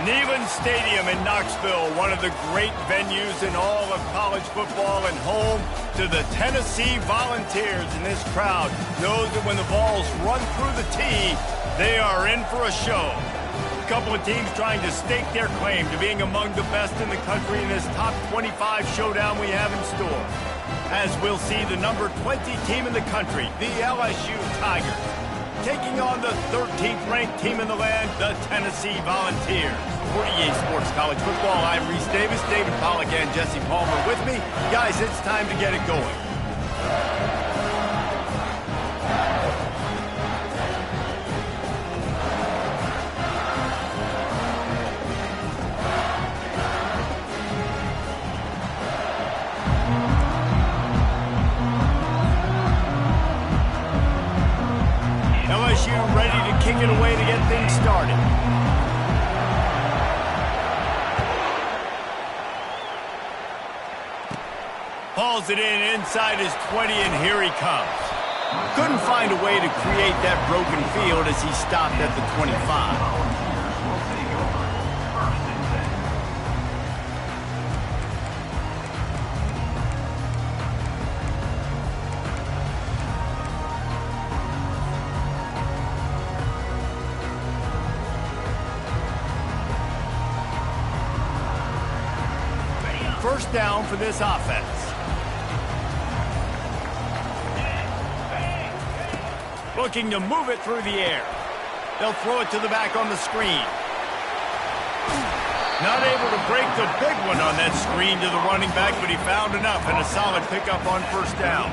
Neyland Stadium in Knoxville, one of the great venues in all of college football and home to the Tennessee Volunteers. And this crowd knows that when the Vols run through the tee, they are in for a show. A couple of teams trying to stake their claim to being among the best in the country in this top 25 showdown we have in store. As we'll see the number 20 team in the country, the LSU Tigers, taking on the 13th ranked team in the land, the Tennessee Volunteers. For EA Sports College Football, I'm Reese Davis, David Pollack, and Jesse Palmer with me. Guys, it's time to get it going. LSU ready to kick it away to get things started. Hauls it in inside his 20, and here he comes. Couldn't find a way to create that broken field as he stopped at the 25. First down for this offense. Looking to move it through the air. They'll throw it to the back on the screen. Not able to break the big one on that screen to the running back, but he found enough and a solid pickup on first down.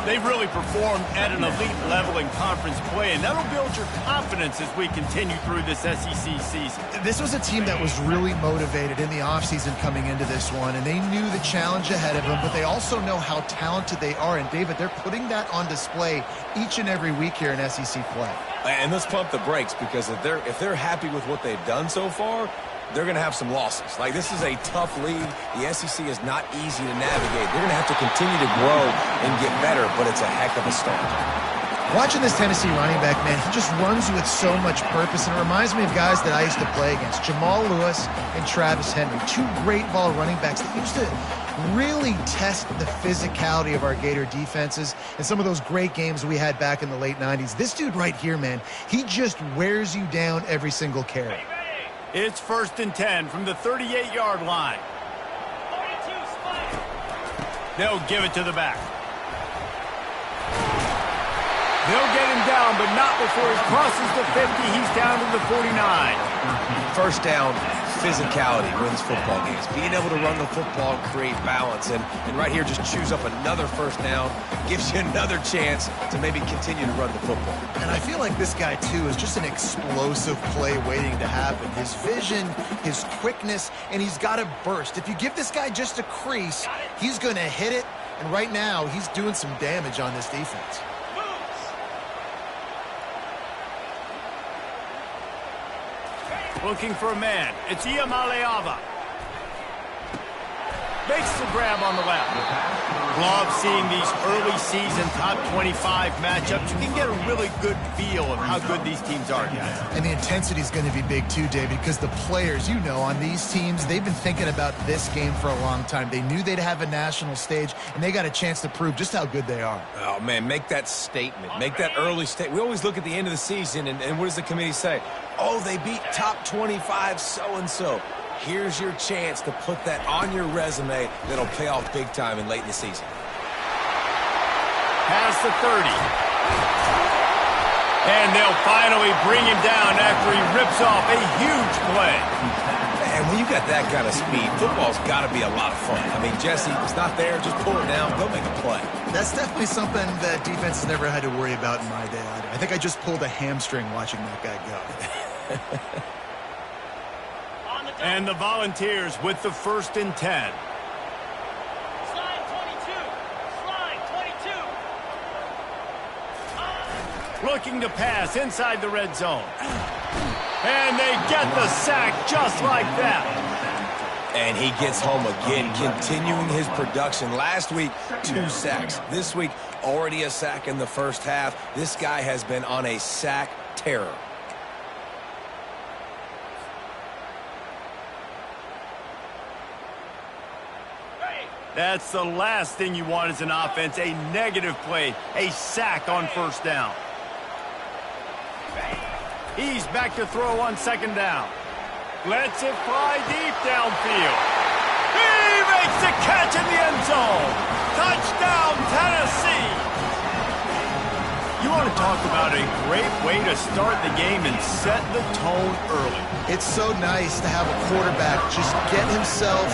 They've really performed at an elite level in conference play, and that'll build your confidence as we continue through this SEC season. This was a team that was really motivated in the offseason coming into this one, and they knew the challenge ahead of them, but they also know how talented they are. And, David, they're putting that on display each and every week here in SEC play. And let's pump the brakes, because if they're happy with what they've done so far, they're going to have some losses. Like, this is a tough league. The SEC is not easy to navigate. They're going to have to continue to grow and get better, but it's a heck of a start. Watching this Tennessee running back, man, he just runs with so much purpose, and it reminds me of guys that I used to play against, Jamal Lewis and Travis Henry, two great ball running backs that used to really test the physicality of our Gator defenses and some of those great games we had back in the late 90s. This dude right here, man, he just wears you down every single carry. It's 1st and 10 from the 38-yard line. They'll give it to the back. They'll get him down, but not before he crosses the 50. He's down to the 49. First down, physicality wins football games. Being able to run the football, create balance, and right here just choose up another first down, gives you another chance to maybe continue to run the football. And I feel like this guy, too, is just an explosive play waiting to happen. His vision, his quickness, and he's got a burst. If you give this guy just a crease, he's going to hit it, and right now he's doing some damage on this defense. Looking for a man. It's Iamaleava. Makes the grab on the left. Love seeing these early season top 25 matchups. You can get a really good feel of how good these teams are, guys. And the intensity is going to be big too, David, because the players, you know, on these teams, they've been thinking about this game for a long time. They knew they'd have a national stage, and they got a chance to prove just how good they are. Oh, man, make that statement. Make that early statement. We always look at the end of the season, and what does the committee say? Oh, they beat top 25 so-and-so. Here's your chance to put that on your resume that'll pay off big time and late in the season. Past the 30. And they'll finally bring him down after he rips off a huge play. And when you got that kind of speed, football's got to be a lot of fun. I mean, Jesse, if it's not there, just pull it down, go make a play. That's definitely something that defense has never had to worry about in my day either. I think I just pulled a hamstring watching that guy go. And the Volunteers with the 1st and 10. Slide 22. Looking to pass inside the red zone. And they get the sack just like that. And he gets home again, continuing his production. Last week, 2 sacks. This week, already a sack in the first half. This guy has been on a sack terror. That's the last thing you want as an offense, a negative play, a sack on first down. He's back to throw on second down. Lets it fly deep downfield. He makes the catch in the end zone. Touchdown, Tennessee. You want to talk about a great way to start the game and set the tone early. It's so nice to have a quarterback just get himself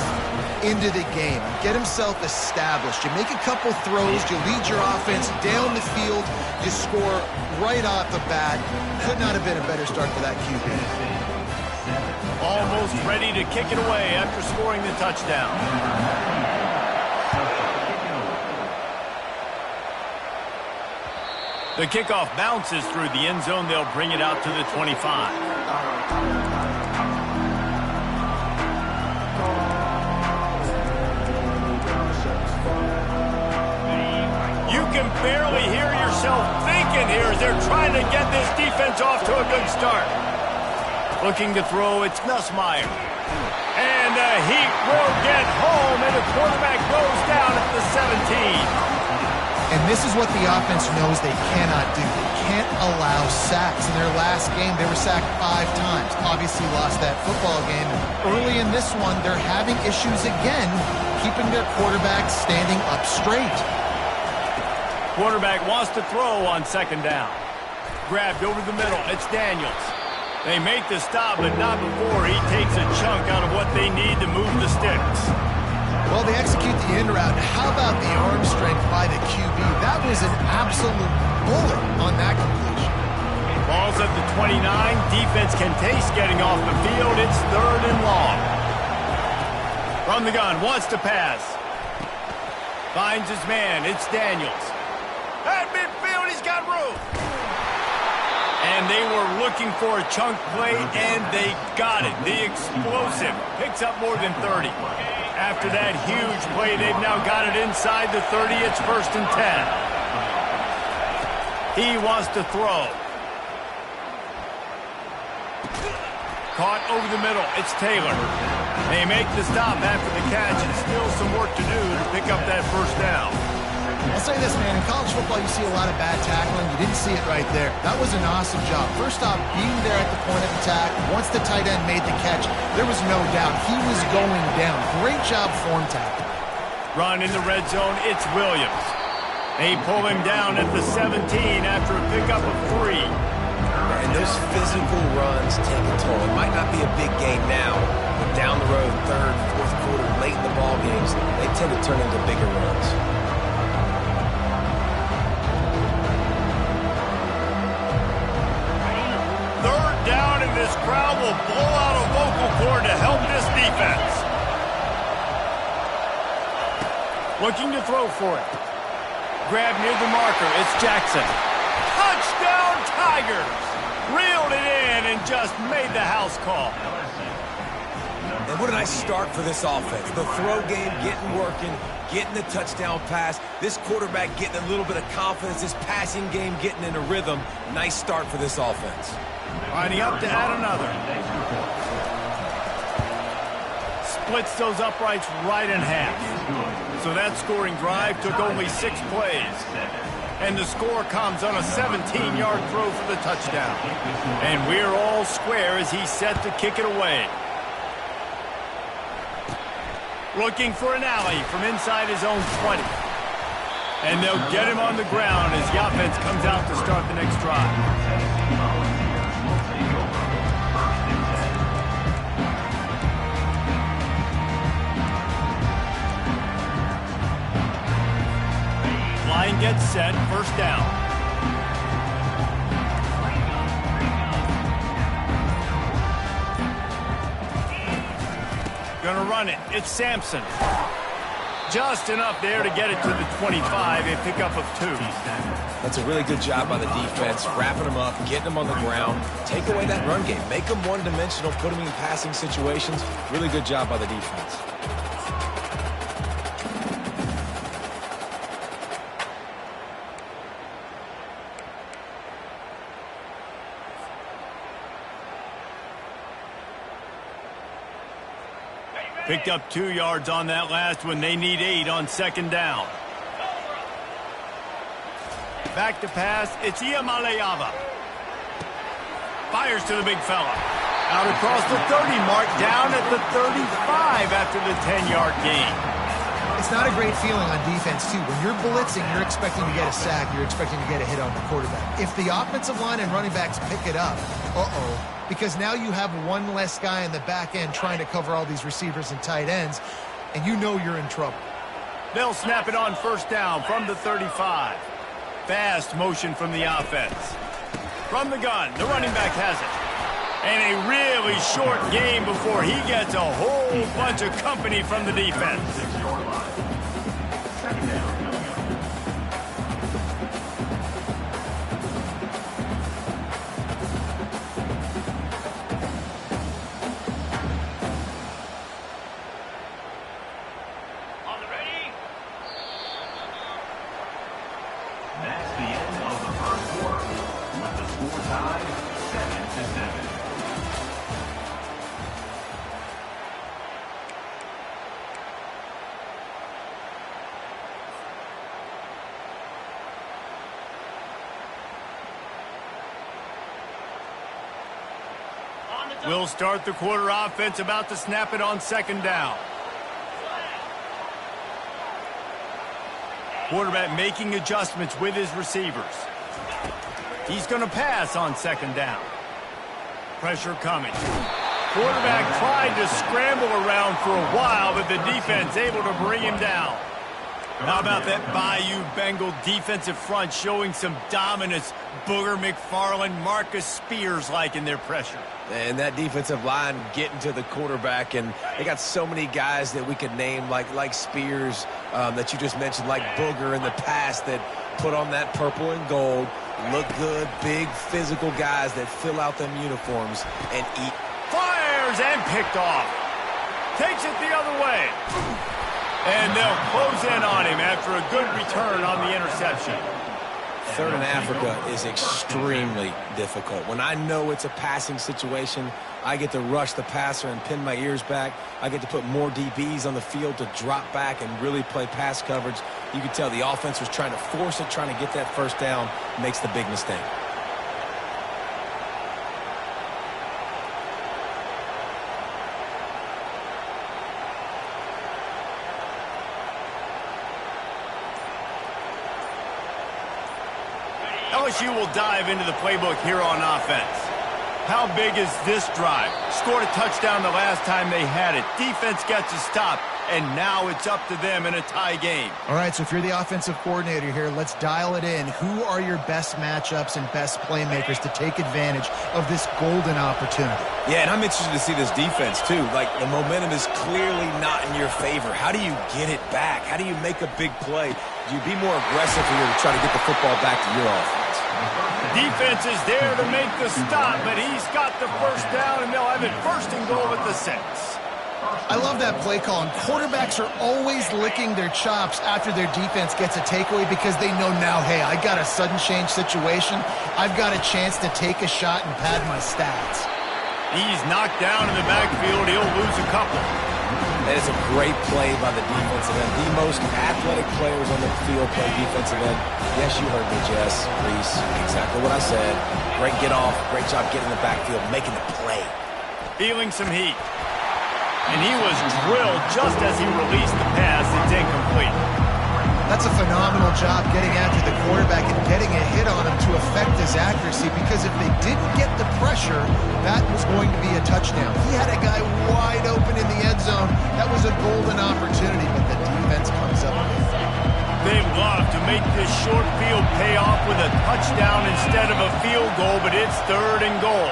into the game, get himself established. You make a couple throws, you lead your offense down the field, you score right off the bat. Could not have been a better start for that QB. Almost ready to kick it away after scoring the touchdown. The kickoff bounces through the end zone. They'll bring it out to the 25. You can barely hear yourself thinking here as they're trying to get this defense off to a good start. Looking to throw, it's Nussmeier. And the heat will get home, and the quarterback goes down at the 17. And this is what the offense knows they cannot do. They can't allow sacks. In their last game, they were sacked 5 times. Obviously lost that football game. Early in this one, they're having issues again, keeping their quarterback standing up straight. Quarterback wants to throw on second down. Grabbed over the middle. It's Daniels. They make the stop, but not before he takes a chunk out of what they need to move the sticks. Well, they execute the in route. How about the arm strength by the QB? That was an absolute bullet on that completion. Ball's at the 29. Defense can taste getting off the field. It's 3rd and long. From the gun, wants to pass. Finds his man. It's Daniels. At midfield, he's got room. And they were looking for a chunk play, and they got it. The explosive picks up more than 30. After that huge play, they've now got it inside the 30. It's 1st and 10. He wants to throw. Caught over the middle. It's Taylor. They make the stop after the catch, and still some work to do to pick up that first down. I'll say this, man. In college football, you see a lot of bad tackling. You didn't see it right there. That was an awesome job. First off, being there at the point of attack. Once the tight end made the catch, there was no doubt he was going down. Great job form tackling. Run in the red zone. It's Williams. They pull him down at the 17 after a pickup of 3. And those physical runs take a toll. It might not be a big game now, but down the road, 3rd, 4th quarter, late in the ball games, they tend to turn into bigger runs. This crowd will blow out a vocal cord to help this defense. Looking to throw for it. Grab near the marker. It's Jackson. Touchdown, Tigers! Reeled it in and just made the house call. And what a nice start for this offense. The throw game getting working, getting the touchdown pass. This quarterback getting a little bit of confidence. This passing game getting in a rhythm. Nice start for this offense. Lining up to add another. Splits those uprights right in half. So that scoring drive took only 6 plays. And the score comes on a 17-yard throw for the touchdown. And we're all square as he's set to kick it away. Looking for an alley from inside his own 20. And they'll get him on the ground as the offense comes out to start the next drive. Line gets set, 1st down. Gonna run it. It's Sampson. Just enough there to get it to the 25, a pickup of 2. That's a really good job by the defense, wrapping them up, getting them on the ground. Take away that run game. Make them one-dimensional, put them in passing situations. Really good job by the defense. Picked up 2 yards on that last one. They need 8 on second down. Back to pass. It's Iamaleava. Fires to the big fella. Out across the 30 mark, down at the 35 after the 10-yard gain. It's not a great feeling on defense, too. When you're blitzing, you're expecting to get a sack. You're expecting to get a hit on the quarterback. If the offensive line and running backs pick it up, because now you have one less guy in the back end trying to cover all these receivers and tight ends, and you know you're in trouble. They'll snap it on first down from the 35. Fast motion from the offense. From the gun, the running back has it. And a really short game before he gets a whole bunch of company from the defense. We'll start the quarter offense, about to snap it on second down. Quarterback making adjustments with his receivers. He's going to pass on second down. Pressure coming. Quarterback tried to scramble around for a while, but the defense able to bring him down. How about that Bayou Bengal defensive front showing some dominance? Booger McFarland, Marcus Spears-like in their pressure. And that defensive line getting to the quarterback, and they got so many guys that we could name like Spears that you just mentioned, like Booger in the past that put on that purple and gold, look good, big physical guys that fill out them uniforms and eat. Fires and picked off. Takes it the other way. And they'll close in on him after a good return on the interception. Third in Africa is extremely difficult. When I know it's a passing situation, I get to rush the passer and pin my ears back. I get to put more DBs on the field to drop back and really play pass coverage. You can tell the offense was trying to force it, trying to get that first down, makes the big mistake. LSU will dive into the playbook here on offense. How big is this drive? Scored a touchdown the last time they had it. Defense gets a stop, and now it's up to them in a tie game. All right, so if you're the offensive coordinator here, let's dial it in. Who are your best matchups and best playmakers to take advantage of this golden opportunity? Yeah, and I'm interested to see this defense, too. Like, the momentum is clearly not in your favor. How do you get it back? How do you make a big play? Do you be more aggressive here to try to get the football back to your offense? Defense is there to make the stop, but he's got the first down, and they'll have it first and goal at the 6. I love that play call, and quarterbacks are always licking their chops after their defense gets a takeaway because they know now, hey, I got a sudden change situation. I've got a chance to take a shot and pad my stats. He's knocked down in the backfield. He'll lose a couple. That is a great play by the defensive end. The most athletic players on the field play defensive end. Yes, you heard me, Jess, Reese. Exactly what I said. Great get off. Great job getting in the backfield, making the play. Feeling some heat. And he was drilled just as he released the pass. It's incomplete. That's a phenomenal job getting after the quarterback and getting a hit on him to affect his accuracy, because if they didn't get the pressure, that was going to be a touchdown. He had a guy wide open in the end zone. That was a golden opportunity, but the defense comes up with it. They love to make this short field pay off with a touchdown instead of a field goal, but it's third and goal.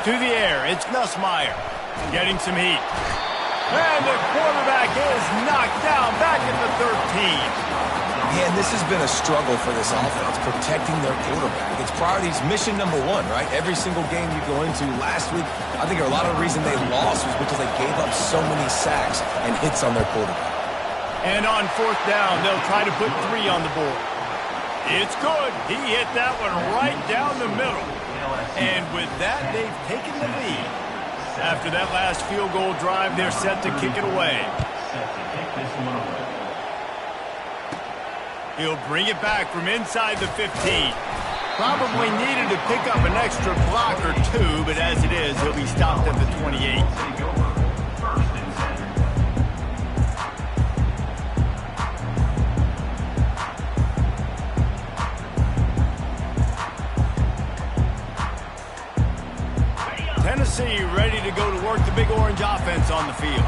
To the air, it's Nussmeier getting some heat. And the quarterback is knocked down back at the 13. Yeah, and this has been a struggle for this offense, protecting their quarterback. It's priorities, mission number one, right? Every single game you go into. Last week, I think a lot of the reason they lost was because they gave up so many sacks and hits on their quarterback. And on fourth down, they'll try to put 3 on the board. It's good. He hit that one right down the middle. And with that, they've taken the lead. After that last field goal drive, they're set to kick it away. He'll bring it back from inside the 15. Probably needed to pick up an extra block or two, but as it is, he'll be stopped at the 28. Tennessee ready to go to work the big orange offense on the field.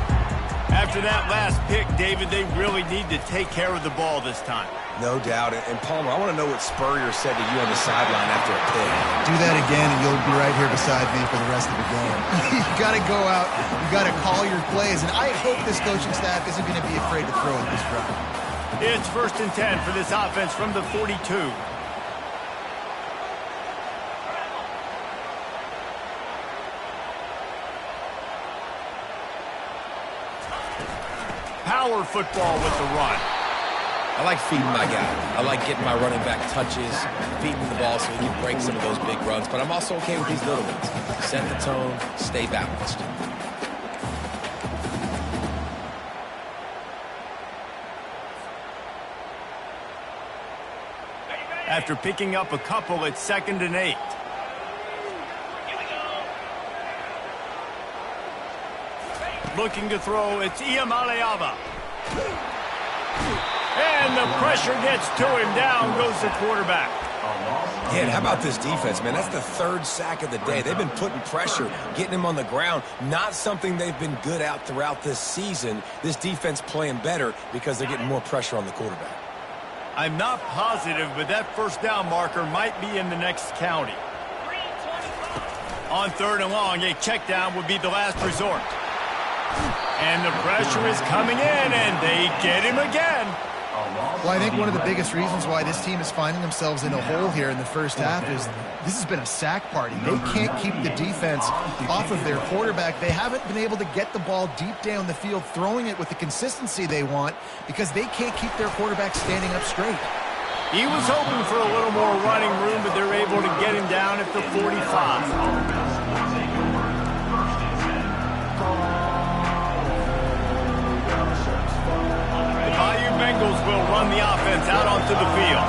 After that last pick, David, they really need to take care of the ball this time. No doubt. And Palmer, I want to know what Spurrier said to you on the sideline after a pick. Do that again, and you'll be right here beside me for the rest of the game. You got to go out. You got to call your plays. And I hope this coaching staff isn't going to be afraid to throw at this drive. It's 1st and 10 for this offense from the 42. Power football with the run. I like feeding my guy. I like getting my running back touches, feeding the ball so he can break some of those big runs. But I'm also okay with these little ones. Set the tone, stay balanced. After picking up a couple, it's 2nd and 8. Looking to throw, it's Iamaleava. And the pressure gets to him. Down goes the quarterback. Yeah, and how about this defense, man? That's the 3rd sack of the day. They've been putting pressure, getting him on the ground. Not something they've been good at throughout this season. This defense playing better because they're getting more pressure on the quarterback. I'm not positive, but that 1st down marker might be in the next county. On 3rd and long, a check down would be the last resort. And the pressure is coming in, and they get him again. Well, I think one of the biggest reasons why this team is finding themselves in a hole here in the first half is this has been a sack party. They can't keep the defense off of their quarterback. They haven't been able to get the ball deep down the field, throwing it with the consistency they want because they can't keep their quarterback standing up straight. He was hoping for a little more running room, but they're able to get him down at the 45. Bengals will run the offense out onto the field.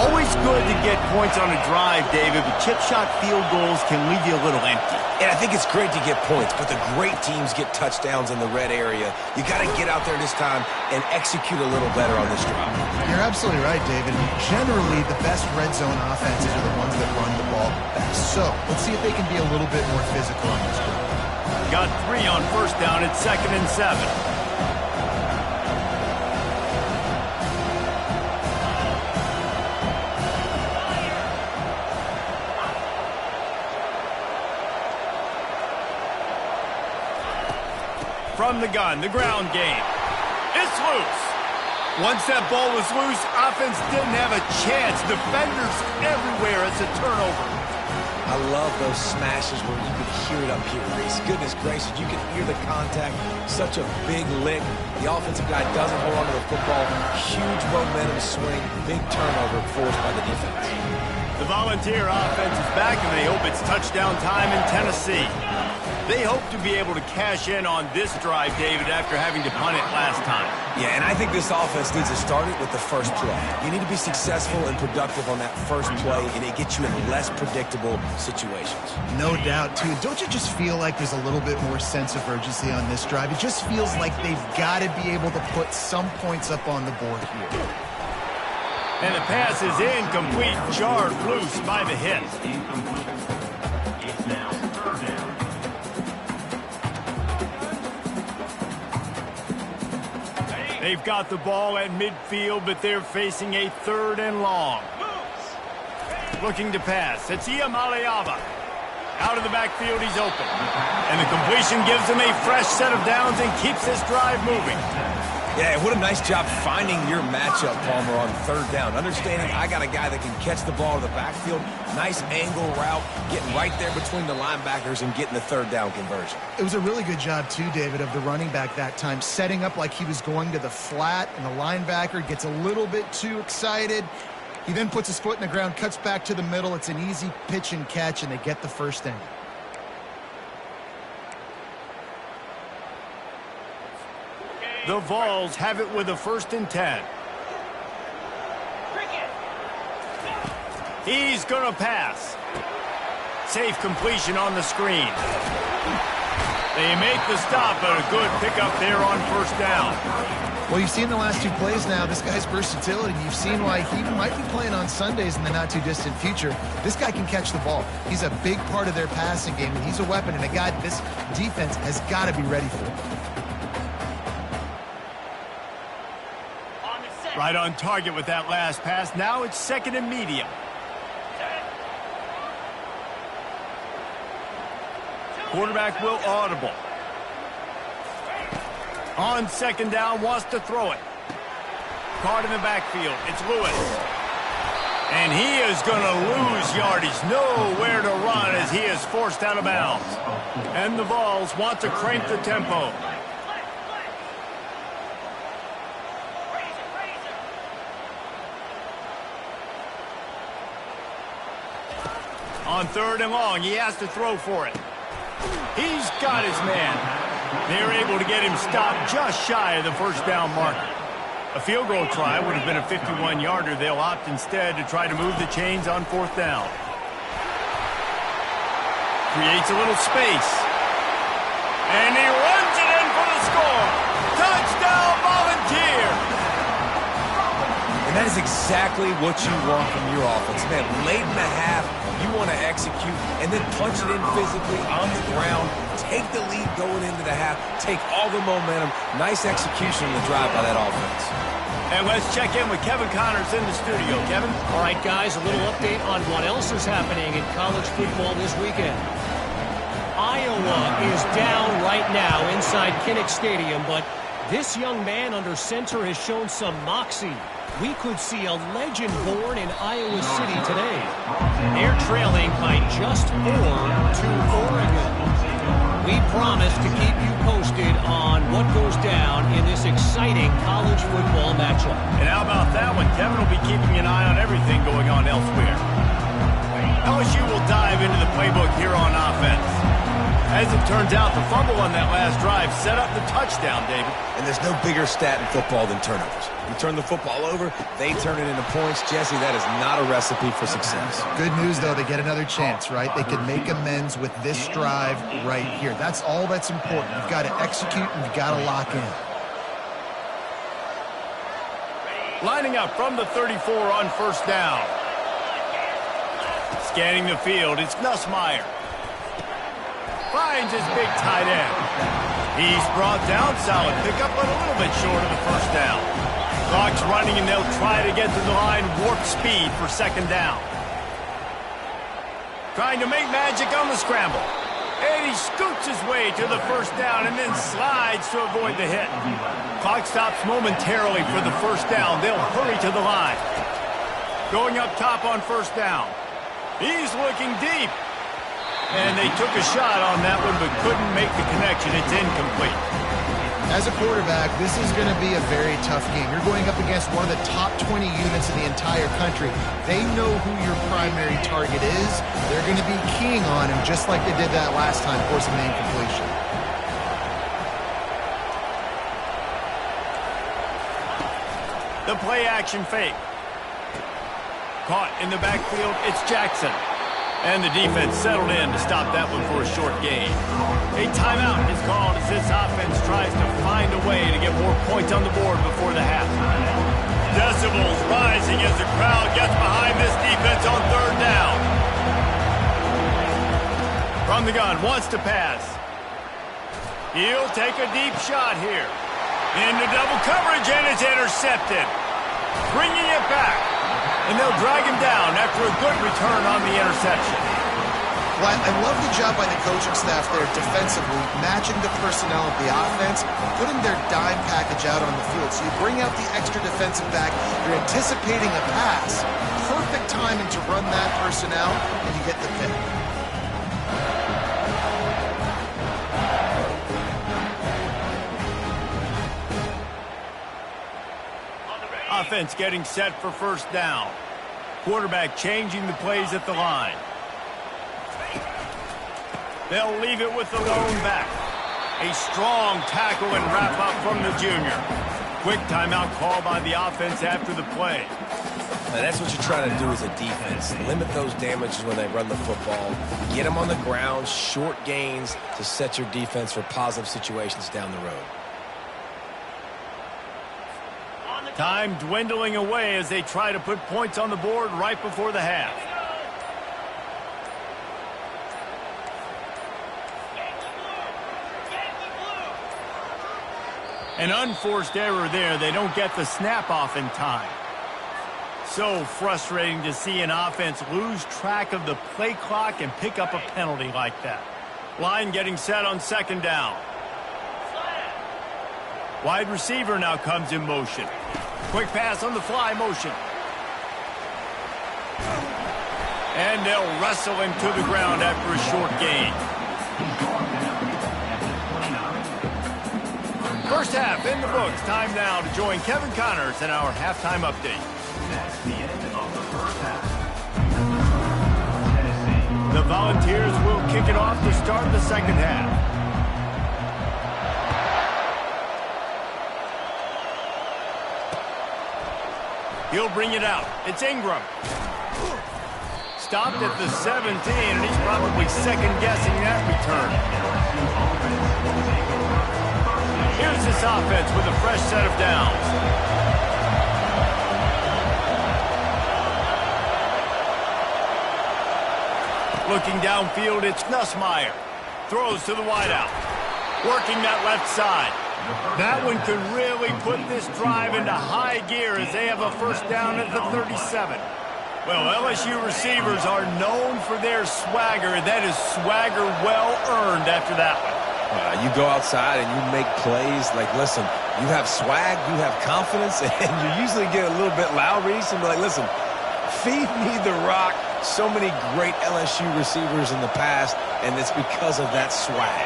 Always good to get points on a drive, David, but chip shot field goals can leave you a little empty. And I think it's great to get points, but the great teams get touchdowns in the red area. You got to get out there this time and execute a little better on this drive. You're absolutely right, David. Generally, the best red zone offenses are the ones that run the ball best. So let's see if they can be a little bit more physical on this drive. Got 3 on 1st down at 2nd and 7. From the gun, the ground game. It's loose. Once that ball was loose, offense didn't have a chance. Defenders everywhere. It's a turnover. I love those smashes where you can hear it up here, Reese. Goodness gracious, you can hear the contact. Such a big lick. The offensive guy doesn't hold on to the football. Huge momentum swing. Big turnover forced by the defense. The Volunteer offense is back, and they hope it's touchdown time in Tennessee. They hope to be able to cash in on this drive, David, after having to punt it last time. Yeah, and I think this offense needs to start it with the first play. You need to be successful and productive on that first play, and it gets you in less predictable situations. No doubt, too. Don't you just feel like there's a little bit more sense of urgency on this drive? It just feels like they've got to be able to put some points up on the board here. And the pass is incomplete, jarred loose by the hit. They've got the ball at midfield, but they're facing a 3rd and long. Looking to pass. It's Iamaleava. Out of the backfield, he's open. And the completion gives him a fresh set of downs and keeps this drive moving. Yeah, what a nice job finding your matchup, Palmer, on 3rd down. Understanding I got a guy that can catch the ball in the backfield. Nice angle route, getting right there between the linebackers and getting the 3rd down conversion. It was a really good job, too, David, of the running back that time, setting up like he was going to the flat, and the linebacker gets a little bit too excited. He then puts his foot in the ground, cuts back to the middle. It's an easy pitch and catch, and they get the first down. The Vols have it with a 1st and 10. He's going to pass. Safe completion on the screen. They make the stop, but a good pickup there on 1st down. Well, you've seen the last 2 plays now, this guy's versatility. You've seen why he might be playing on Sundays in the not-too-distant future. This guy can catch the ball. He's a big part of their passing game, and he's a weapon, and a guy this defense has got to be ready for. Right on target with that last pass. Now it's 2nd and medium. Quarterback will audible. On 2nd down, wants to throw it. Caught in the backfield. It's Lewis. And he is going to lose yardage. Nowhere to run as he is forced out of bounds. And the Vols want to crank the tempo. On 3rd and long, he has to throw for it. He's got his man. They're able to get him stopped just shy of the 1st down marker. A field goal try would have been a 51-yarder. They'll opt instead to try to move the chains on 4th down. Creates a little space. And he runs it in for the score. Touchdown, Volunteers! And that is exactly what you want from your offense. Man, late in the half, you want to execute and then punch it in physically on the ground. Take the lead going into the half. Take all the momentum. Nice execution on the drive by that offense. And let's check in with Kevin Connors in the studio. Kevin? All right, guys, a little update on what else is happening in college football this weekend. Iowa is down right now inside Kinnick Stadium, but this young man under center has shown some moxie. We could see a legend born in Iowa City today. They're trailing by just 4 to Oregon. We promise to keep you posted on what goes down in this exciting college football matchup. And how about that one? Kevin will be keeping an eye on everything going on elsewhere. LSU will dive into the playbook here on offense. As it turns out, the fumble on that last drive set up the touchdown, David. And there's no bigger stat in football than turnovers. You turn the football over, they turn it into points. Jesse, that is not a recipe for success. Good news, though, they get another chance, right? They can make amends with this drive right here. That's all that's important. You've got to execute and you've got to lock in. Lining up from the 34 on 1st down. Scanning the field, it's Nussmeier. Finds his big tight end. He's brought down, solid pickup, but a little bit short of the 1st down. Clock's running, and they'll try to get to the line warp speed for 2nd down. Trying to make magic on the scramble. And he scoots his way to the 1st down and then slides to avoid the hit. Clock stops momentarily for the 1st down. They'll hurry to the line. Going up top on 1st down. He's looking deep. And they took a shot on that one but couldn't make the connection. It's incomplete. As a quarterback, this is going to be a very tough game. You're going up against one of the top 20 units in the entire country. They know who your primary target is. They're going to be keying on him just like they did that last time, forcing the incompletion. The play action fake. Caught in the backfield, it's Jackson. And the defense settled in to stop that one for a short gain. A timeout is called as this offense tries to find a way to get more points on the board before the half. Decibels rising as the crowd gets behind this defense on 3rd down. From the gun, wants to pass. He'll take a deep shot here. Into double coverage, and it's intercepted. Bringing it back. And they'll drag him down after a good return on the interception. Well, I love the job by the coaching staff there defensively, matching the personnel of the offense, putting their dime package out on the field. So you bring out the extra defensive back, you're anticipating a pass. Perfect timing to run that personnel, and you get the pick. Offense getting set for 1st down. Quarterback changing the plays at the line. They'll leave it with the lone back. A strong tackle and wrap-up from the junior. Quick timeout call by the offense after the play. Now that's what you're trying to do as a defense. Limit those damages when they run the football. Get them on the ground, short gains to set your defense for positive situations down the road. Time dwindling away as they try to put points on the board right before the half. An unforced error there. They don't get the snap off in time. So frustrating to see an offense lose track of the play clock and pick up a penalty like that. Line getting set on second down. Wide receiver now comes in motion. Quick pass on the fly motion. And they'll wrestle him to the ground after a short gain. First half in the books. Time now to join Kevin Connors in our halftime update. That's the end of the first half. The Volunteers will kick it off to start the second half. He'll bring it out. It's Ingram. Stopped at the 17, and he's probably second-guessing that return. Here's this offense with a fresh set of downs. Looking downfield, it's Nussmeier. Throws to the wideout. Working that left side. That one could really put this drive into high gear as they have a first down at the 37. Well, LSU receivers are known for their swagger. That is swagger well earned after that one. You go outside and you make plays. Like, listen, you have swag, you have confidence, and you usually get a little bit loud. Reese and be like, listen, feed me the rock. So many great LSU receivers in the past, and it's because of that swag.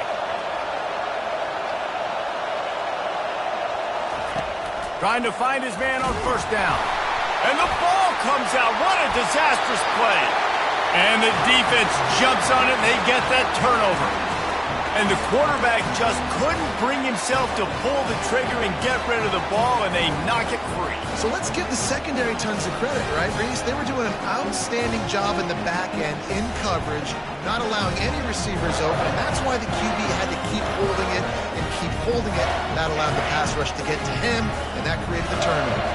Trying to find his man on first down. And the ball comes out. What a disastrous play. And the defense jumps on it, and they get that turnover. And the quarterback just couldn't bring himself to pull the trigger and get rid of the ball, and they knock it free. So let's give the secondary tons of credit, right, Reese? They were doing an outstanding job in the back end, in coverage, not allowing any receivers open, and that's why the QB had to keep holding it and keep holding it. That allowed the pass rush to get to him, and that created the turnover.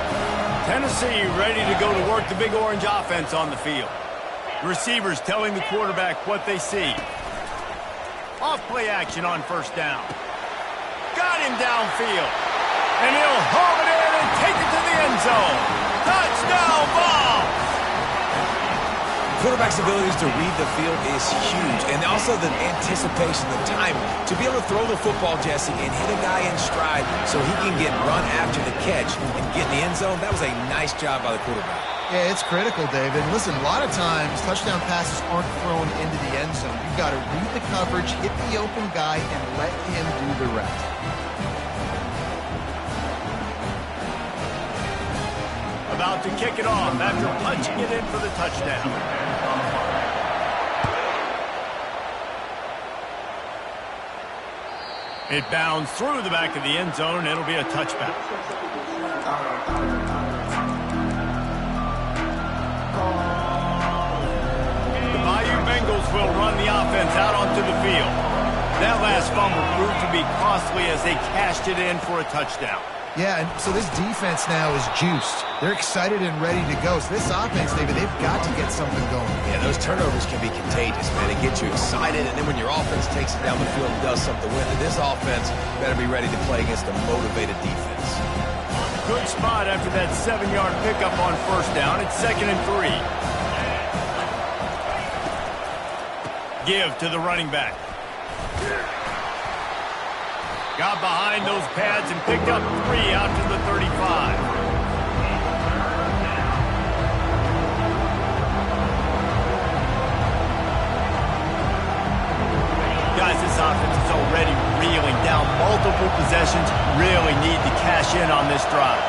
Tennessee ready to go to work the Big Orange offense on the field. Receivers telling the quarterback what they see. Off-play action on first down. Got him downfield. And he'll haul it in and take it to the end zone. Touchdown, Vols! Quarterback's abilities to read the field is huge. And also the anticipation, the time to be able to throw the football, Jesse, and hit a guy in stride so he can get run after the catch and get in the end zone. That was a nice job by the quarterback. Yeah, it's critical, David. Listen, a lot of times touchdown passes aren't thrown into the end zone. You've got to read the coverage, hit the open guy, and let him do the rest. About to kick it off after punching it in for the touchdown. It bounds through the back of the end zone. It'll be a touchback. Bengals will run the offense out onto the field. That last fumble proved to be costly as they cashed it in for a touchdown. Yeah, and so this defense now is juiced. They're excited and ready to go. So this offense, David, they've got to get something going. Yeah, those turnovers can be contagious, man. It gets you excited, and then when your offense takes it down the field and does something with it, this offense better be ready to play against a motivated defense. Good spot after that 7-yard pickup on first down. It's 2nd and 3. Give to the running back. Got behind those pads and picked up 3 out to the 35. Guys, this offense is already reeling down multiple possessions. Really need to cash in on this drive.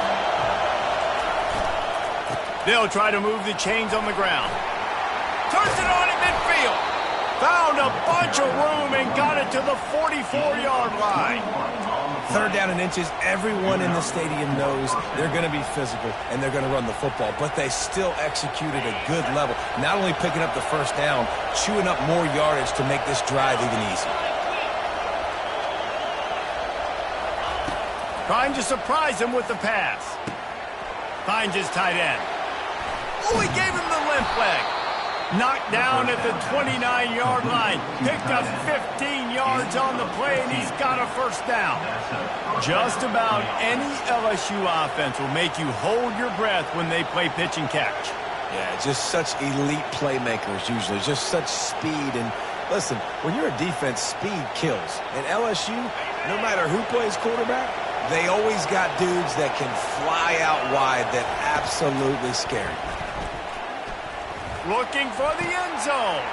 They'll try to move the chains on the ground. Turns it on in midfield. Found a bunch of room and got it to the 44-yard line. Third down and inches, everyone in the stadium knows they're going to be physical and they're going to run the football, but they still executed a good level. Not only picking up the first down, chewing up more yardage to make this drive even easier. Trying to surprise him with the pass. Finds his tight end. Oh, he gave him the limp leg. Knocked down at the 29-yard line. Picked up 15 yards on the play, and he's got a first down. Just about any LSU offense will make you hold your breath when they play pitch and catch. Yeah, just such elite playmakers usually. Just such speed. And listen, when you're a defense, speed kills. And LSU, no matter who plays quarterback, they always got dudes that can fly out wide that absolutely scare you. Looking for the end zone.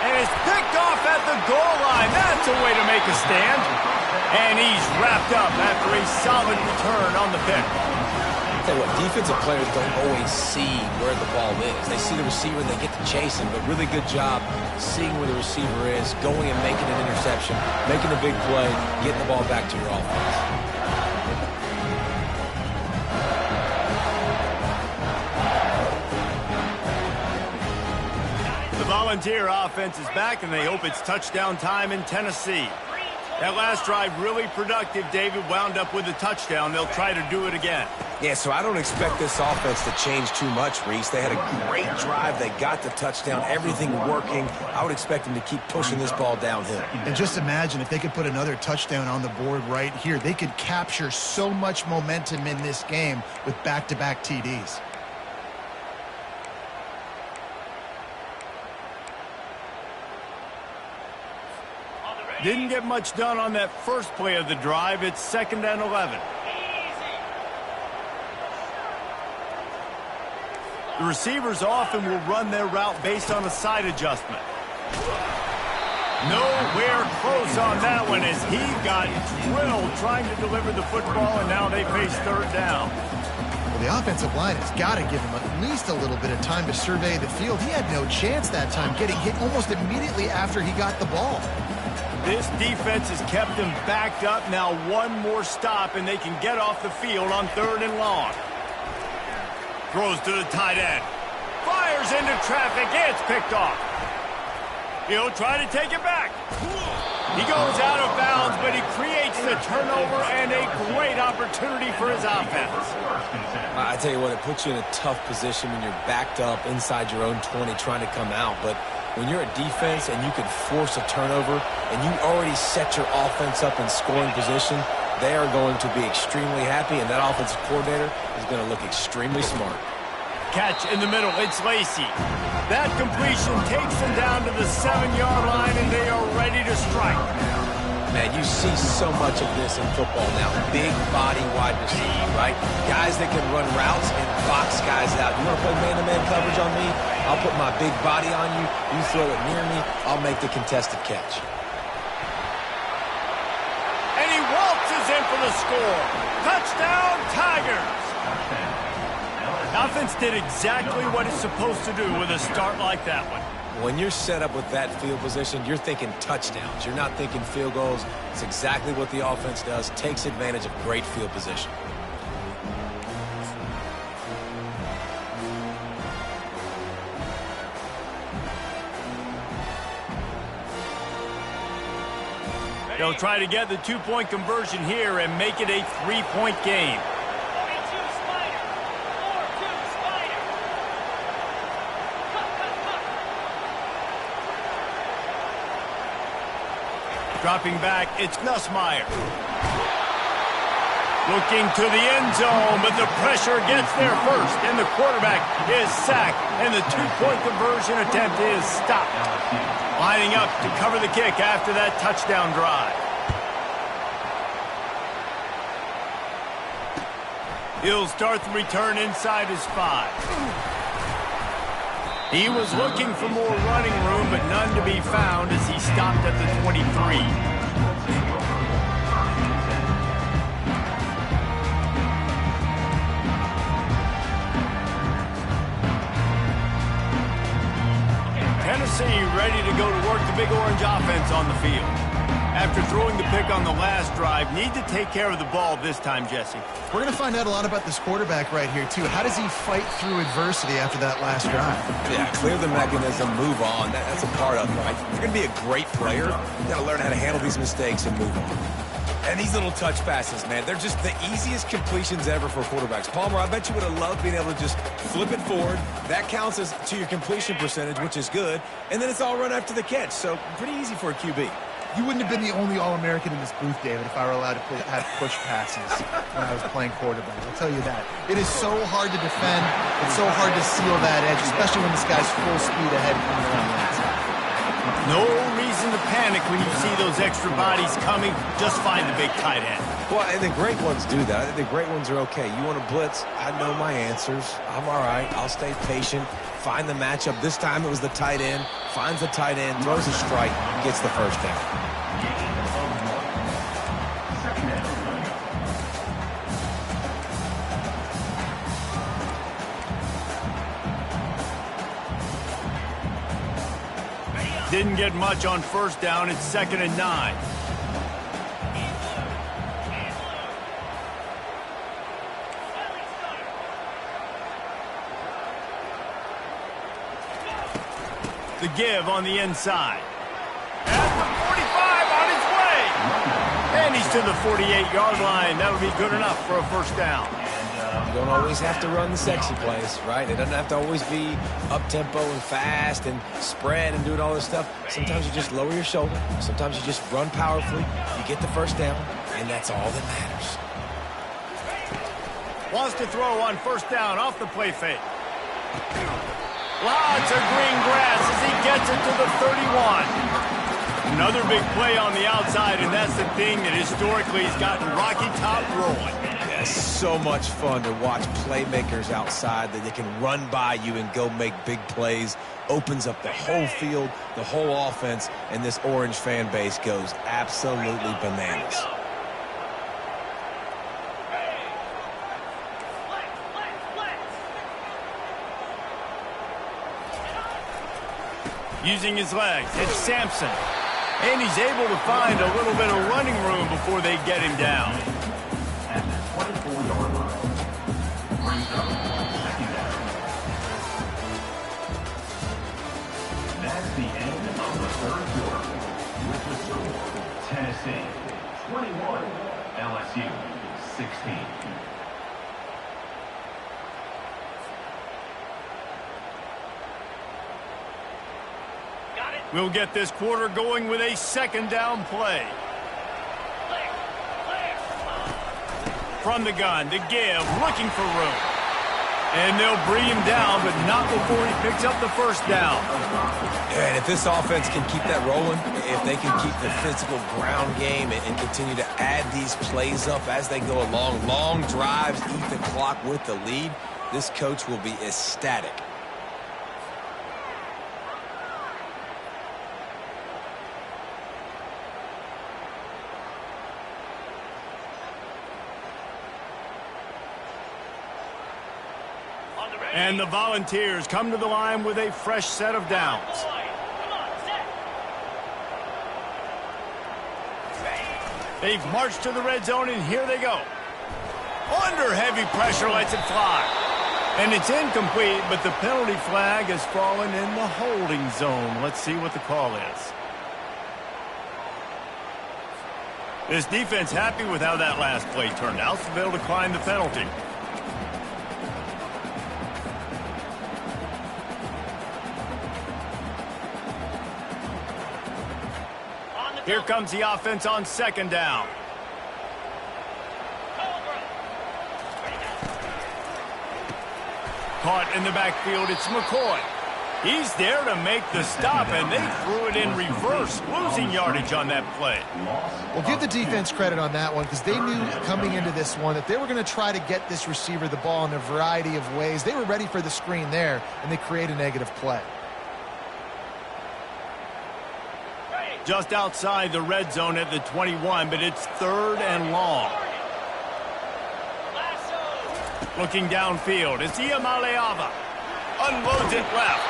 And it's picked off at the goal line. That's a way to make a stand. And he's wrapped up after a solid return on the pick. I'll tell you what, defensive players don't always see where the ball is. They see the receiver and they get to chase him, but really good job seeing where the receiver is, going and making an interception, making a big play, getting the ball back to your offense. Volunteer offense is back, and they hope it's touchdown time in Tennessee. That last drive really productive. David wound up with a touchdown. They'll try to do it again. Yeah, so I don't expect this offense to change too much, Reese. They had a great drive. They got the touchdown, everything working. I would expect them to keep pushing this ball downhill. And just imagine if they could put another touchdown on the board right here. They could capture so much momentum in this game with back-to-back TDs. Didn't get much done on that first play of the drive. It's 2nd and 11. The receivers often will run their route based on a side adjustment. Nowhere close on that one as he got drilled trying to deliver the football, and now they face 3rd down. Well, the offensive line has got to give him at least a little bit of time to survey the field. He had no chance that time, getting hit almost immediately after he got the ball. This defense has kept them backed up. Now one more stop, and they can get off the field on 3rd and long. Throws to the tight end. Fires into traffic. It's picked off. He'll try to take it back. He goes out of bounds, but he creates the turnover and a great opportunity for his offense. I tell you what, it puts you in a tough position when you're backed up inside your own 20 trying to come out. But when you're a defense and you can force a turnover and you already set your offense up in scoring position, they are going to be extremely happy, and that offensive coordinator is going to look extremely smart. Catch in the middle. It's Lacey. That completion takes them down to the 7-yard line, and they are ready to strike. Man, you see so much of this in football now. Big body wide receiver, right? Guys that can run routes and box guys out. You want to play man-to-man coverage on me? I'll put my big body on you. You throw it near me, I'll make the contested catch. And he waltzes in for the score. Touchdown, Tigers! Offense did exactly what it's supposed to do with a start like that one. When you're set up with that field position, you're thinking touchdowns. You're not thinking field goals. It's exactly what the offense does. Takes advantage of great field position. They'll try to get the 2-point conversion here and make it a 3-point game. Dropping back, it's Nussmeier. Looking to the end zone, but the pressure gets there first, and the quarterback is sacked, and the 2-point conversion attempt is stopped. Lining up to cover the kick after that touchdown drive. He'll start the return inside his 5. He was looking for more running room, but none to be found as he stopped at the 23. Jesse, ready to go to work the Big Orange offense on the field. After throwing the pick on the last drive, need to take care of the ball this time, Jesse. We're going to find out a lot about this quarterback right here, too. How does he fight through adversity after that last drive? Yeah, clear the mechanism, move on. That's a part of it, right? You're going to be a great player. You got to learn how to handle these mistakes and move on. And these little touch passes, man, they're just the easiest completions ever for quarterbacks. Palmer, I bet you would have loved being able to just flip it forward. That counts as to your completion percentage, which is good. And then it's all run after the catch. So pretty easy for a QB. You wouldn't have been the only All-American in this booth, David, if I were allowed to have push passes when I was playing quarterback. I'll tell you that. It is so hard to defend. It's so hard to seal that edge, especially when this guy's full speed ahead coming around the outside. No reason to panic when you see those extra bodies coming. Just find the big tight end. Well, and the great ones do that. I think the great ones are okay. You want to blitz? I know my answers. I'm all right. I'll stay patient. Find the matchup. This time it was the tight end. Finds the tight end, throws a strike, gets the first down. Didn't get much on first down. It's 2nd and 9. The give on the inside. At the 45 on his way. And he's to the 48-yard line. That'll be good enough for a first down. You don't always have to run the sexy plays, right? It doesn't have to always be up-tempo and fast and spread and doing all this stuff. Sometimes you just lower your shoulder. Sometimes you just run powerfully. You get the first down, and that's all that matters. Wants to throw on first down off the play fake. Lots of green grass as he gets it to the 31. Another big play on the outside, and that's the thing that historically has gotten Rocky Top rolling. Yeah, so much fun to watch playmakers outside that they can run by you and go make big plays. Opens up the whole field, the whole offense, and this Orange fan base goes absolutely bananas. Using his legs, it's Sampson. And he's able to find a little bit of running room before they get him down. At the 24-yard line, brings up 2nd down. That's the end of the 3rd quarter. With the score, Tennessee 21, LSU 16. We'll get this quarter going with a 2nd down play. From the gun, to give, looking for room. And they'll bring him down, but not before he picks up the first down. And if this offense can keep that rolling, if they can keep the physical ground game and continue to add these plays up as they go along, long drives, eat the clock with the lead, this coach will be ecstatic. And the Volunteers come to the line with a fresh set of downs. They've marched to the red zone, and here they go. Under heavy pressure, lets it fly. And it's incomplete, but the penalty flag has fallen in the holding zone. Let's see what the call is. This defense happy with how that last play turned out, so they'll decline the penalty. Here comes the offense on 2nd down. Caught in the backfield, it's McCoy. He's there to make the stop, and they threw it in reverse, losing yardage on that play. Well, give the defense credit on that one because they knew coming into this one that they were going to try to get this receiver the ball in a variety of ways. They were ready for the screen there, and they create a negative play. Just outside the red zone at the 21, but it's 3rd and long. Looking downfield, it's Iamaleava. unloads it left.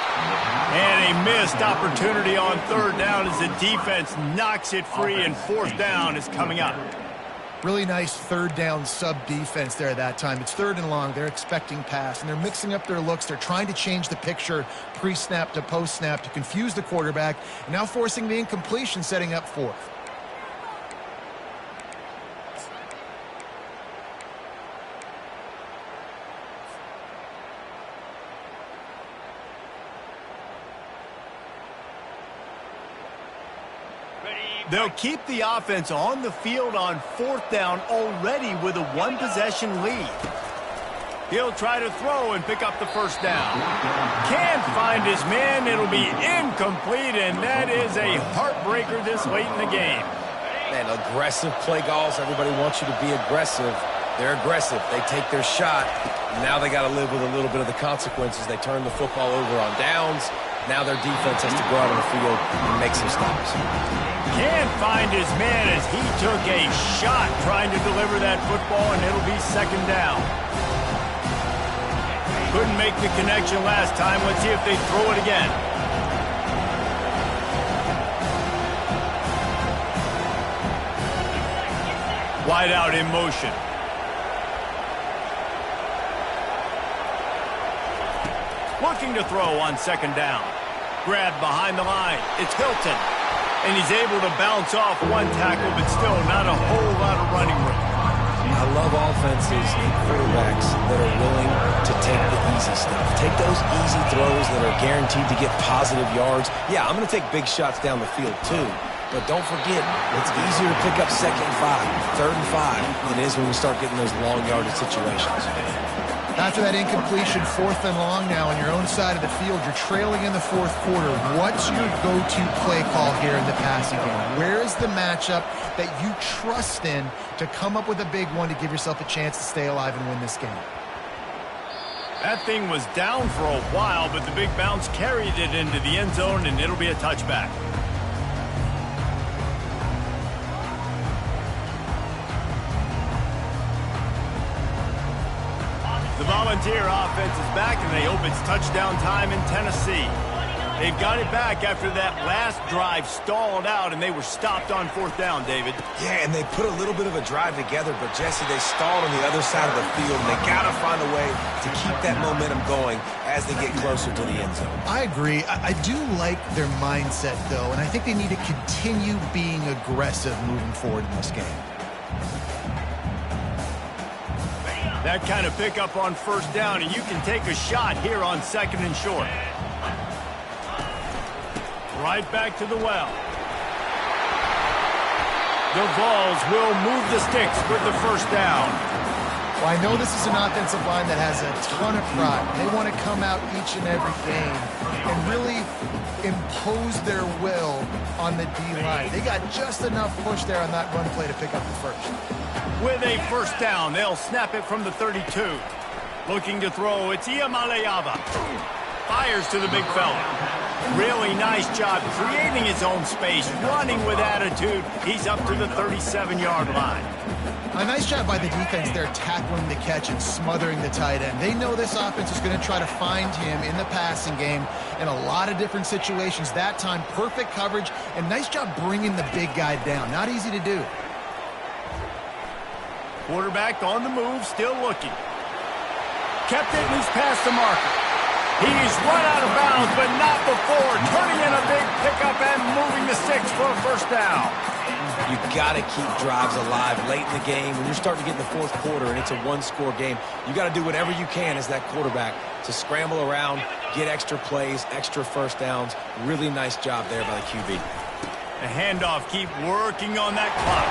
And a missed opportunity on third down as the defense knocks it free, and fourth down is coming up. Really nice third down sub-defense there that time. It's third and long. They're expecting pass, and they're mixing up their looks. They're trying to change the picture pre-snap to post-snap to confuse the quarterback, and now forcing the incompletion, setting up fourth. They'll keep the offense on the field on fourth down already with a one-possession lead. He'll try to throw and pick up the first down. Can't find his man. It'll be incomplete, and that is a heartbreaker this late in the game. Man, aggressive play calls. Everybody wants you to be aggressive. They're aggressive. They take their shot. Now they got to live with a little bit of the consequences. They turn the football over on downs. Now their defense has to go out on the field and make some stops. Can't find his man as he took a shot trying to deliver that football, and it'll be second down. Couldn't make the connection last time. Let's see if they throw it again. Wide out in motion. Looking to throw on second down. Grabbed behind the line. It's Hilton. And he's able to bounce off one tackle, but still not a whole lot of running room. I love offenses and quarterbacks that are willing to take the easy stuff. Take those easy throws that are guaranteed to get positive yards. Yeah, I'm going to take big shots down the field too. But don't forget, it's easier to pick up second and 5, third and 5 than it is when we start getting those long yardage situations. After that incompletion, fourth and long now on your own side of the field, you're trailing in the fourth quarter. What's your go-to play call here in the passing game? Where is the matchup that you trust in to come up with a big one to give yourself a chance to stay alive and win this game? That thing was down for a while, but the big bounce carried it into the end zone, and it'll be a touchback. The Volunteer offense is back, and they hope it's touchdown time in Tennessee. They've got it back after that last drive stalled out, and they were stopped on fourth down, David. Yeah, and they put a little bit of a drive together, but, Jesse, they stalled on the other side of the field, and they got to find a way to keep that momentum going as they get closer to the end zone. I agree. I do like their mindset, though, and I think they need to continue being aggressive moving forward in this game. That kind of pickup on first down, and you can take a shot here on second and short. Right back to the well. The Vols will move the sticks with the first down. Well, I know this is an offensive line that has a ton of pride. They want to come out each and every game and really impose their will on the D-line. They got just enough push there on that run play to pick up the first. With a first down, they'll snap it from the 32. Looking to throw, it's Iamaleava. Fires to the big fella. Really nice job creating his own space, running with attitude. He's up to the 37-yard line. A nice job by the defense there, tackling the catch and smothering the tight end. They know this offense is going to try to find him in the passing game in a lot of different situations. That time, perfect coverage, and nice job bringing the big guy down. Not easy to do. Quarterback on the move, still looking. Kept it, and he's past the marker. He's run out of bounds, but not before. Turning in a big pickup and moving the sticks for a first down. You got to keep drives alive late in the game. When you're starting to get in the fourth quarter and it's a one-score game, you got to do whatever you can as that quarterback to scramble around, get extra plays, extra first downs. Really nice job there by the QB. The handoff, keep working on that clock.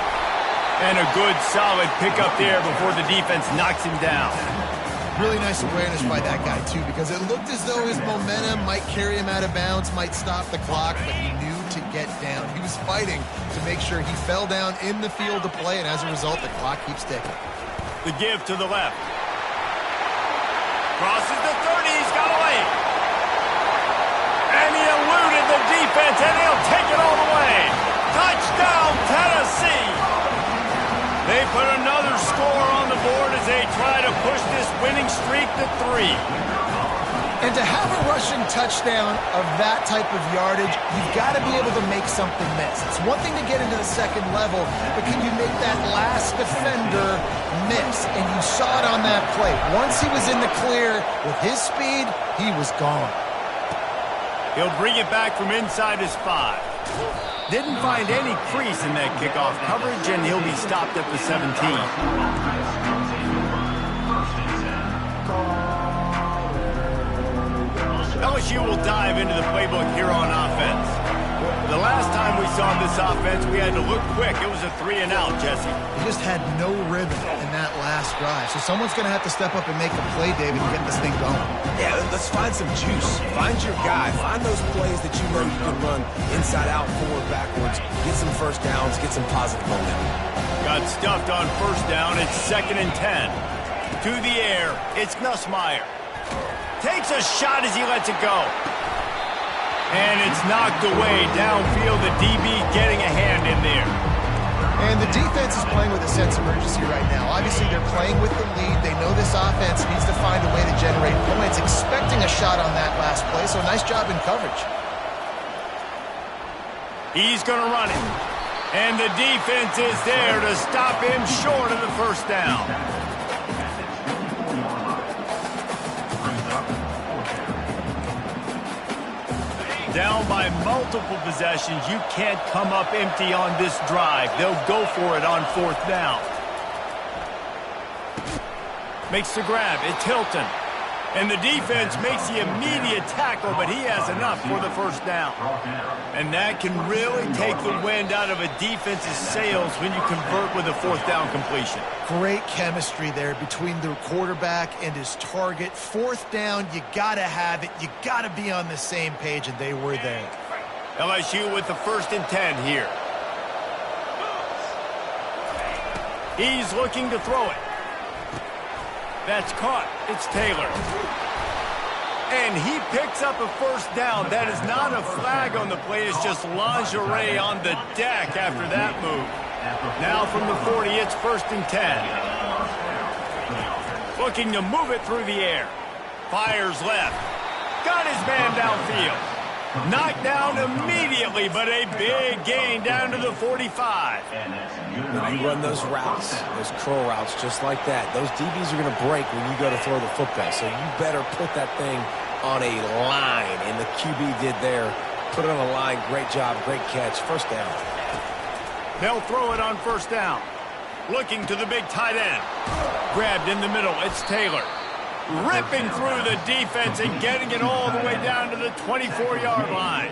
And a good, solid pickup there before the defense knocks him down. Really nice awareness by that guy, too, because it looked as though his momentum might carry him out of bounds, might stop the clock, but he knew to get down. He was fighting to make sure he fell down in the field to play, and as a result, the clock keeps ticking. The give to the left. Crosses the 30, he's got away. And he eluded the defense, and he'll take it all the way. Touchdown, Tennessee! They put another score on the board as they try to push this winning streak to 3. And to have a rushing touchdown of that type of yardage, you've got to be able to make something miss. It's one thing to get into the second level, but can you make that last defender miss? And you saw it on that play. Once he was in the clear with his speed, he was gone. He'll bring it back from inside his 5. Didn't find any crease in that kickoff coverage, and he'll be stopped at the 17. LSU will dive into the playbook here on offense. The last time we saw this offense, we had to look quick. It was a 3-and-out, Jesse. He just had no rhythm in that last drive. So someone's going to have to step up and make a play, David, and get this thing going. Yeah, let's find some juice. Find your guy. Find those plays that you know you can run inside out, forward, backwards. Get some first downs. Get some positive momentum. Got stuffed on first down. It's 2nd and 10. To the air. It's Nussmeier. Takes a shot as he lets it go. And it's knocked away downfield. The DB getting a hand in there. And the defense is playing with a sense of urgency right now. Obviously, they're playing with the lead. They know this offense needs to find a way to generate points, expecting a shot on that last play. So nice job in coverage. He's going to run it. And the defense is there to stop him short of the first down. Down by multiple possessions. You can't come up empty on this drive. They'll go for it on 4th down. Makes the grab. It's Hilton. And the defense makes the immediate tackle, but he has enough for the first down. And that can really take the wind out of a defense's sails when you convert with a 4th down completion. Great chemistry there between the quarterback and his target. 4th down, you got to have it. You got to be on the same page, and they were there. LSU with the 1st and 10 here. He's looking to throw it. That's caught. It's Taylor. And he picks up a first down. That is not a flag on the play. It's just lingerie on the deck after that move. Now from the 40, it's 1st and 10. Looking to move it through the air. Fires left. Got his man downfield. Knocked down immediately, but a big gain down to the 45. When you run those routes, those curl routes, just like that, those DBs are going to break when you go to throw the football. So you better put that thing on a line, and the QB did there. Put it on a line. Great job, great catch. First down. They'll throw it on 1st down. Looking to the big tight end. Grabbed in the middle. It's Taylor. Ripping through the defense and getting it all the way down to the 24-yard line.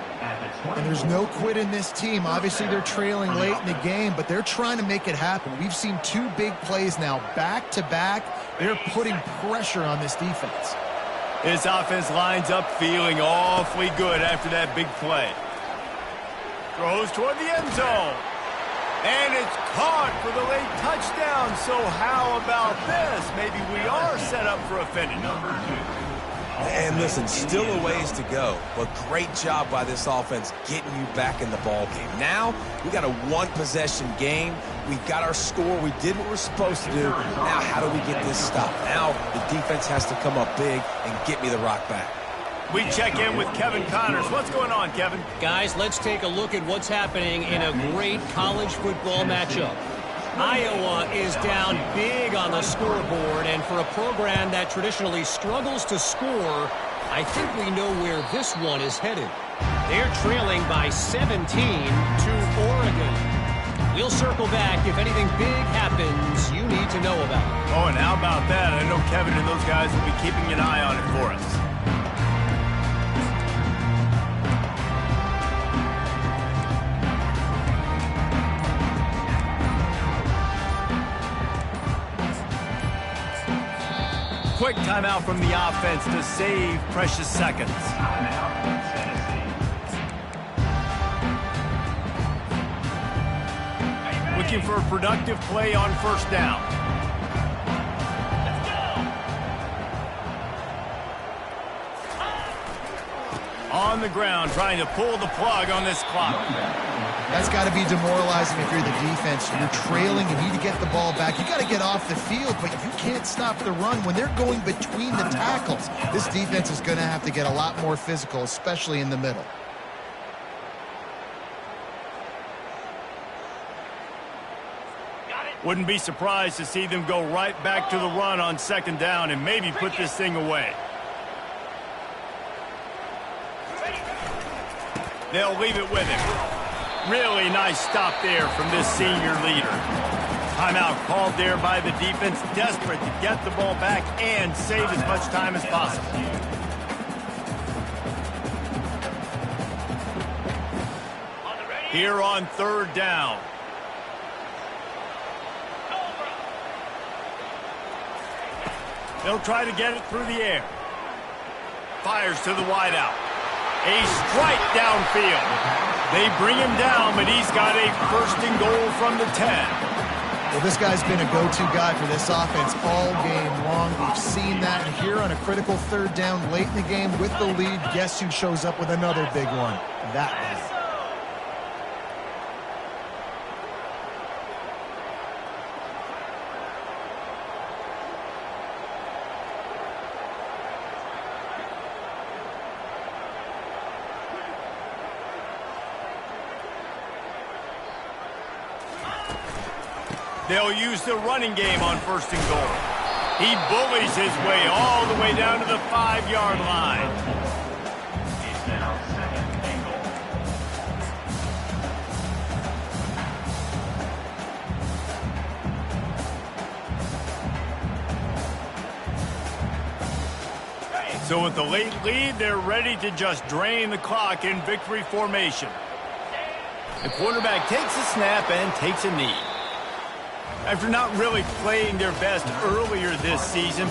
And there's no quit in this team. Obviously, they're trailing late in the game, but they're trying to make it happen. We've seen 2 big plays now, back-to-back. They're putting pressure on this defense. This offense lines up feeling awfully good after that big play. Throws toward the end zone. And it's caught for the late touchdown. So how about this? Maybe we are set up for a finish. And listen, still a ways to go, but great job by this offense getting you back in the ball game. Now, we got a 1-possession game. We got our score. We did what we're supposed to do. Now, how do we get this stopped? Now, the defense has to come up big and get me the rock back. We check in with Kevin Connors. What's going on, Kevin? Guys, let's take a look at what's happening in a great college football matchup. Iowa is down big on the scoreboard, and for a program that traditionally struggles to score, I think we know where this one is headed. They're trailing by 17 to Oregon. We'll circle back if anything big happens you need to know about. Oh, and how about that? I know Kevin and those guys will be keeping an eye on it for us. Quick timeout from the offense to save precious seconds. Looking for a productive play on 1st down. On the ground, trying to pull the plug on this clock. That's got to be demoralizing if you're the defense. You're trailing, you need to get the ball back. You got to get off the field, but you can't stop the run when they're going between the tackles. This defense is going to have to get a lot more physical, especially in the middle. Wouldn't be surprised to see them go right back to the run on second down and maybe put this thing away. They'll leave it with him. Really nice stop there from this senior leader. Timeout called there by the defense, desperate to get the ball back and save as much time as possible. Here on third down. They'll try to get it through the air. Fires to the wideout. A strike downfield. They bring him down, but he's got a first and goal from the 10. Well, this guy's been a go-to guy for this offense all game long. We've seen that. And here on a critical third down late in the game with the lead, guess who shows up with another big one? That one. They'll use the running game on first and goal. He bullies his way all the way down to the 5-yard line. He's now second and goal. So with the late lead, they're ready to just drain the clock in victory formation. The quarterback takes a snap and takes a knee. After not really playing their best earlier this season,